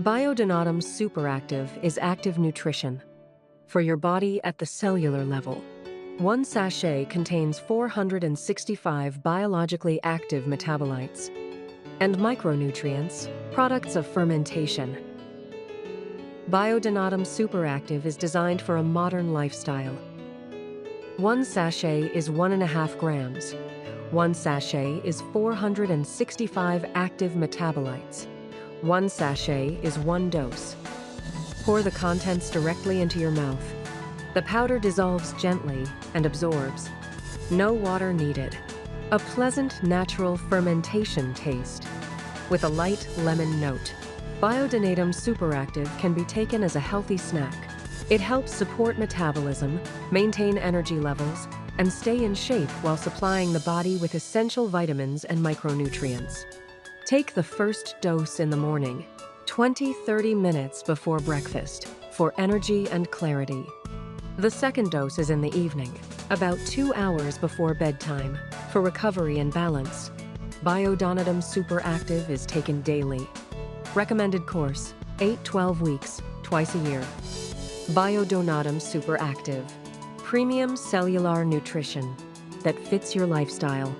Biodonatum Superactive is active nutrition for your body at the cellular level. One sachet contains 465 biologically active metabolites and micronutrients, products of fermentation. Biodonatum Superactive is designed for a modern lifestyle. One sachet is 1.5 grams. One sachet is 465 active metabolites. One sachet is 1 dose. Pour the contents directly into your mouth. The powder dissolves gently and absorbs. No water needed. A pleasant, natural fermentation taste with a light lemon note. Biodonatum Superactive can be taken as a healthy snack. It helps support metabolism, maintain energy levels, and stay in shape while supplying the body with essential vitamins and micronutrients. Take the first dose in the morning, 20-30 minutes before breakfast, for energy and clarity. The second dose is in the evening, about 2 hours before bedtime, for recovery and balance. Biodonatum Superactive is taken daily. Recommended course, 8-12 weeks, twice a year. Biodonatum Superactive, premium cellular nutrition that fits your lifestyle.